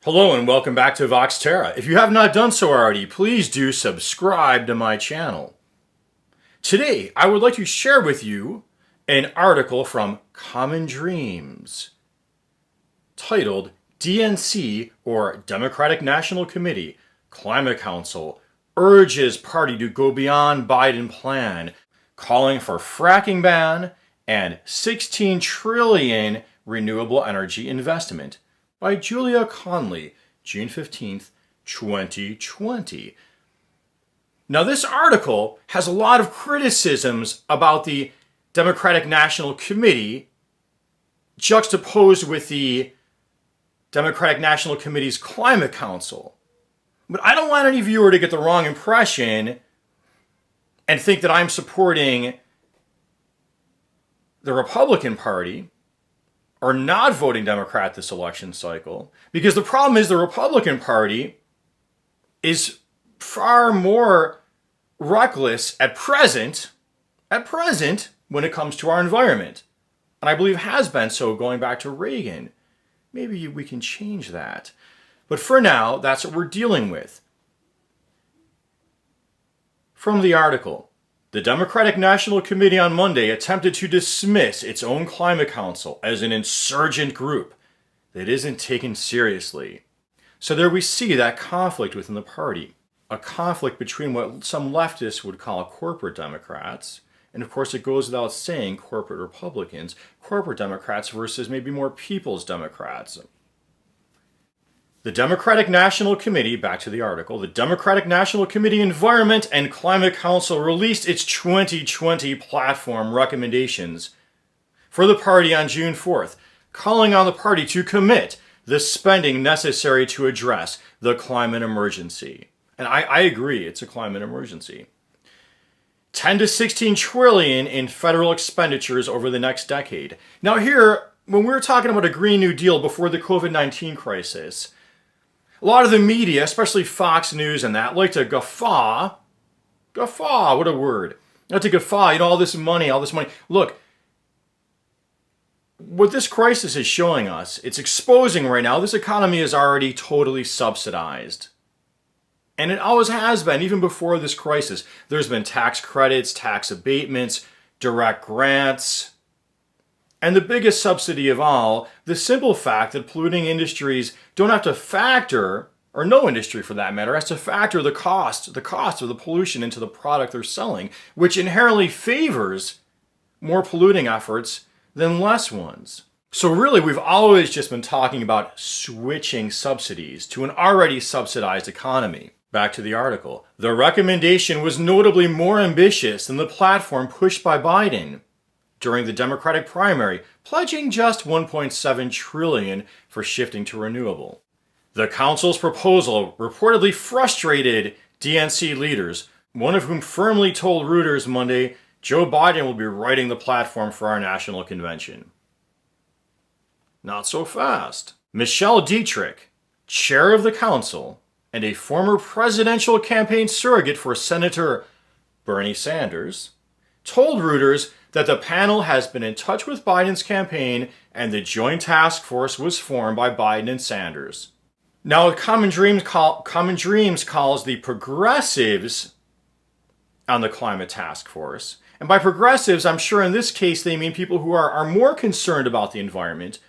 Hello and welcome back to Vox Terra. If you have not done so already, please do subscribe to my channel. Today, I would like to share with you an article from Common Dreams titled DNC, or Democratic National Committee, Climate Council urges party to go beyond Biden plan, calling for fracking ban and 16 trillion renewable energy investment, by Julia Conley, June 15th, 2020. Now, this article has a lot of criticisms about the Democratic National Committee juxtaposed with the Democratic National Committee's Climate Council. But I don't want any viewer to get the wrong impression and think that I'm supporting the Republican Party or not voting Democrat this election cycle, because the problem is the Republican Party is far more reckless at present when it comes to our environment. And I believe has been so going back to Reagan. Maybe we can change that. But for now, that's what we're dealing with. From the article, the Democratic National Committee on Monday attempted to dismiss its own Climate Council as an insurgent group that isn't taken seriously. So there we see that conflict within the party, a conflict between what some leftists would call corporate Democrats, and of course it goes without saying corporate Republicans, corporate Democrats versus maybe more people's Democrats. The Democratic National Committee, back to the article, the Democratic National Committee Environment and Climate Council released its 2020 platform recommendations for the party on June 4th, calling on the party to commit the spending necessary to address the climate emergency. And I agree, it's a climate emergency. 10 to 16 trillion in federal expenditures over the next decade. Now here, when we were talking about a Green New Deal before the COVID-19 crisis, a lot of the media, especially Fox News and that, like to guffaw, what a word, like to guffaw, all this money. Look, what this crisis is showing us, it's exposing right now, this economy is already totally subsidized. And it always has been, even before this crisis. There's been tax credits, tax abatements, direct grants, and the biggest subsidy of all, the simple fact that polluting industries don't have to factor, or no industry for that matter, has to factor the cost of the pollution into the product they're selling, which inherently favors more polluting efforts than less ones. So really, we've always just been talking about switching subsidies to an already subsidized economy. Back to the article. The recommendation was notably more ambitious than the platform pushed by Biden during the Democratic primary, pledging just $1.7 trillion for shifting to renewable. The council's proposal reportedly frustrated DNC leaders, one of whom firmly told Reuters Monday Joe Biden will be writing the platform for our national convention. Not so fast. Michelle Dietrich, chair of the council, and a former presidential campaign surrogate for Senator Bernie Sanders, told Reuters that the panel has been in touch with Biden's campaign and the joint task force was formed by Biden and Sanders. Now, Common Dreams calls the progressives on the climate task force, and by progressives, I'm sure in this case they mean people who are more concerned about the environment,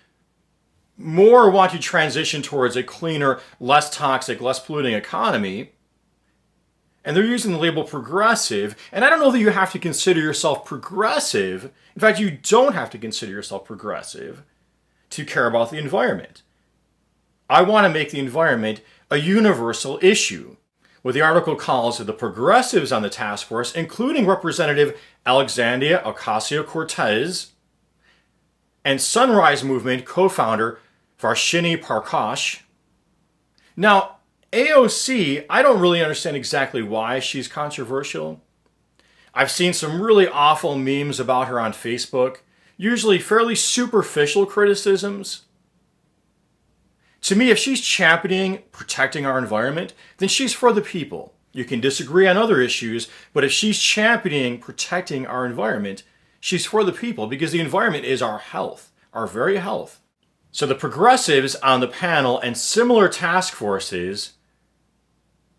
more want to transition towards a cleaner, less toxic, less polluting economy. And they're using the label progressive. And I don't know that you have to consider yourself progressive. In fact, you don't have to consider yourself progressive to care about the environment. I want to make the environment a universal issue. What the article calls the progressives on the task force, including Representative Alexandria Ocasio-Cortez and Sunrise Movement co-founder Varshini Prakash. Now, AOC, I don't really understand exactly why she's controversial. I've seen some really awful memes about her on Facebook, usually fairly superficial criticisms. To me, if she's championing protecting our environment, then she's for the people. You can disagree on other issues, but if she's championing protecting our environment, she's for the people because the environment is our health, our very health. So the progressives on the panel and similar task forces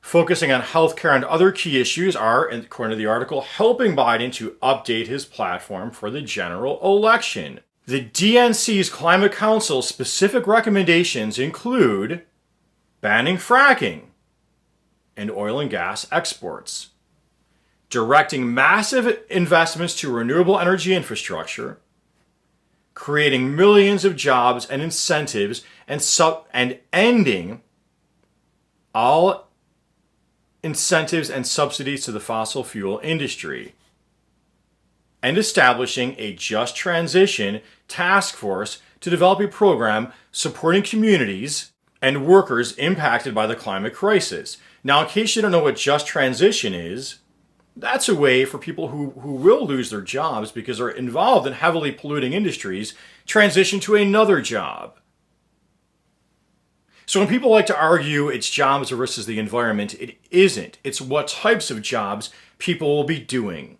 focusing on healthcare and other key issues are, according to the article, helping Biden to update his platform for the general election. The DNC's Climate Council specific recommendations include banning fracking and oil and gas exports, directing massive investments to renewable energy infrastructure, creating millions of jobs and incentives, and ending all incentives and subsidies to the fossil fuel industry, and establishing a just transition task force to develop a program supporting communities and workers impacted by the climate crisis. Now, in case you don't know what just transition is, that's a way for people who will lose their jobs because they're involved in heavily polluting industries transition to another job. So when people like to argue it's jobs versus the environment, it isn't. It's what types of jobs people will be doing.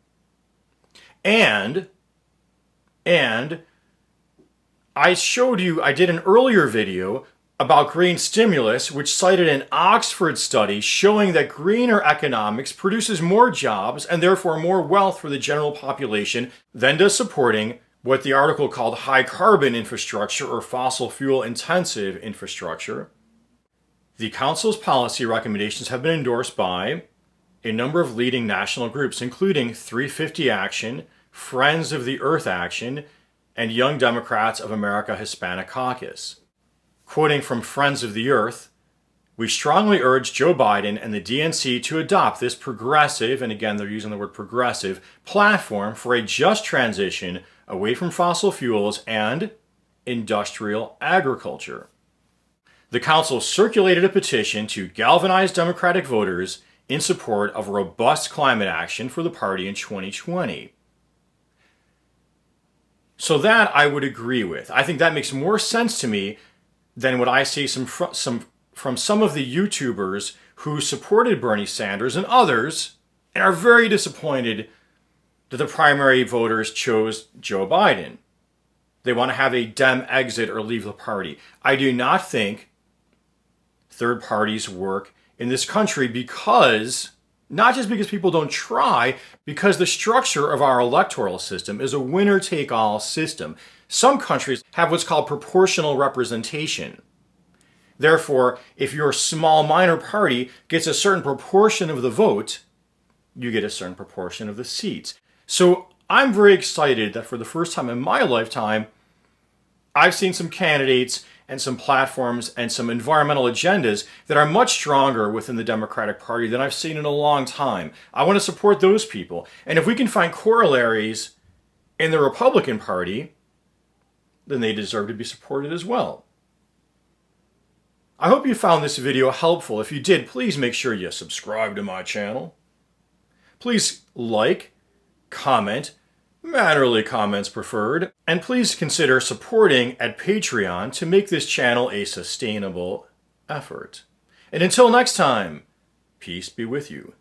And I showed you, I did an earlier video about green stimulus, which cited an Oxford study showing that greener economics produces more jobs and therefore more wealth for the general population than does supporting what the article called high carbon infrastructure or fossil fuel intensive infrastructure. The Council's policy recommendations have been endorsed by a number of leading national groups, including 350 Action, Friends of the Earth Action, and Young Democrats of America Hispanic Caucus. Quoting from Friends of the Earth, "We strongly urge Joe Biden and the DNC to adopt this progressive," and again they're using the word progressive, "platform for a just transition away from fossil fuels and industrial agriculture." The Council circulated a petition to galvanize Democratic voters in support of robust climate action for the party in 2020. So that I would agree with. I think that makes more sense to me than what I see from some of the YouTubers who supported Bernie Sanders and others and are very disappointed that the primary voters chose Joe Biden. They want to have a Dem exit or leave the party. I do not think third parties work in this country because, not just because people don't try, because the structure of our electoral system is a winner-take-all system. Some countries have what's called proportional representation. Therefore, if your small minor party gets a certain proportion of the vote, you get a certain proportion of the seats. So I'm very excited that for the first time in my lifetime, I've seen some candidates and some platforms and some environmental agendas that are much stronger within the Democratic Party than I've seen in a long time. I want to support those people. And if we can find corollaries in the Republican Party, then they deserve to be supported as well. I hope you found this video helpful. If you did, please make sure you subscribe to my channel. Please like, comment, mannerly comments preferred, and please consider supporting at Patreon to make this channel a sustainable effort. And until next time, peace be with you.